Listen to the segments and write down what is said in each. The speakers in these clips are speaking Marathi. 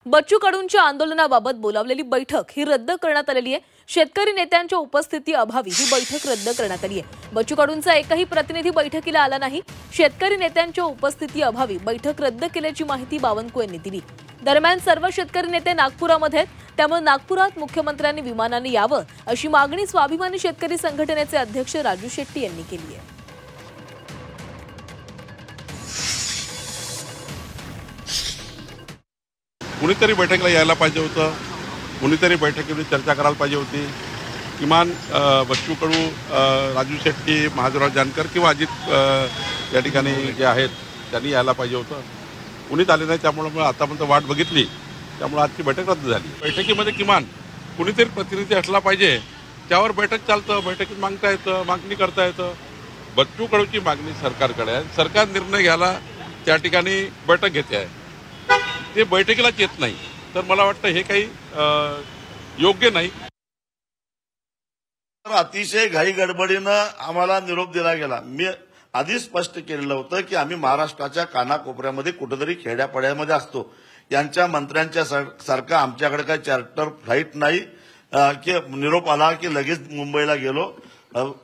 बच्चू कडूंच्या आंदोलनाबाबत बोलावलेली बैठक ही रद्द करण्यात आलेली आहे। शेतकरी नेत्यांच्या उपस्थिती अभावी ही बैठक रद्द करण्यात आली आहे। बच्चू कडूंचा एकही प्रतिनिधी बैठकीला आला नाही। शेतकरी नेत्यांच्या उपस्थिती अभावी बैठक रद्द केल्याची माहिती बावनकुळे यांनी दिली। दरम्यान सर्व शेतकरी नेते नागपुरामध्ये आहेत, त्यामुळे नागपुरात मुख्यमंत्र्यांनी विमानाने यावं अशी मागणी स्वाभिमानी शेतकरी संघटनेचे अध्यक्ष राजू शेट्टी यांनी केली आहे। कुणीतरी बैठकीला यायला पाहिजे होतं, कुणीतरी बैठकीमध्ये चर्चा करायला पाहिजे होती। किमान बच्चू कडू, राजू शेट्टी, महादेवराव जानकर किंवा अजित या ठिकाणी जे आहेत त्यांनी यायला पाहिजे होतं। कुणीच आले नाही, त्यामुळे आतापर्यंत वाट बघितली, त्यामुळे आजची बैठक रद्द झाली। बैठकीमध्ये किमान कुणीतरी प्रतिनिधी असला पाहिजे, त्यावर बैठक चालतं, बैठकीत मागता येतं, मागणी करता येतं। बच्चू कडूची मागणी सरकारकडे आहे, सरकार निर्णय घ्यायला त्या ठिकाणी बैठक घेते आहे, ते बैठकीलाच येत नाही, तर मला वाटतं हे काही योग्य नाही। अतिशय घाई गडबडीनं आम्हाला निरोप दिला गेला। मी आधी स्पष्ट केलेलं होतं की आम्ही महाराष्ट्राच्या कानाकोपऱ्यामध्ये कुठेतरी खेड्यापाड्यामध्ये असतो, यांच्या मंत्र्यांच्या सारखं आमच्याकडे काही चार्टर फ्लाईट नाही की निरोप आला की लगेच मुंबईला गेलो।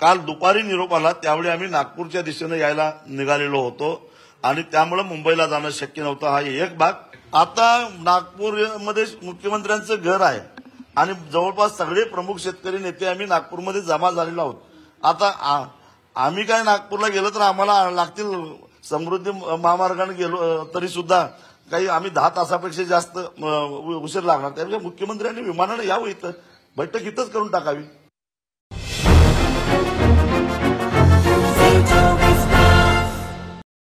काल दुपारी निरोप आला, त्यावेळी आम्ही नागपूरच्या दिशेने यायला निघालेलो होतो आणि त्यामुळे मुंबईला जाणं शक्य नव्हतं। हा एक भाग। आता नागपूरमध्ये मुख्यमंत्र्यांचं घर आहे आणि जवळपास सगळे प्रमुख शेतकरी नेते आम्ही नागपूरमध्ये जमा झालेलो आहोत। आता आम्ही काय नागपूरला गेलो तर आम्हाला लागतील समृद्धी महामार्गाने गेलो तरी सुद्धा काही आम्ही 10 तासापेक्षा जास्त उशीर लागणार। त्यामुळे मुख्यमंत्र्यांनी विमानाने यावं, इथं बैठक इथंच करून टाकावी।